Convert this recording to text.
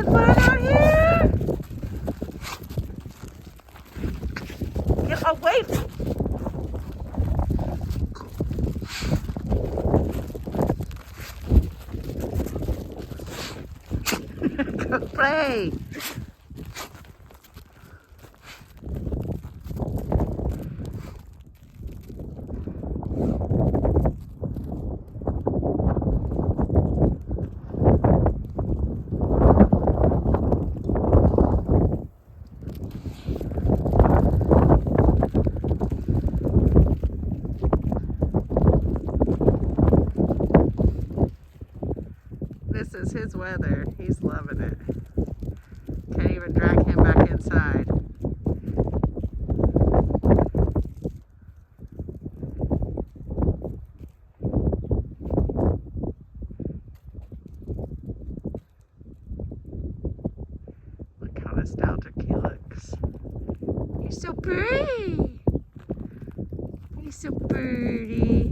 having fun out here? Get away from Go play. This is his weather. He's loving it. Can't even drag him back inside. Look how nostalgic he looks. You're so pretty. You're so pretty.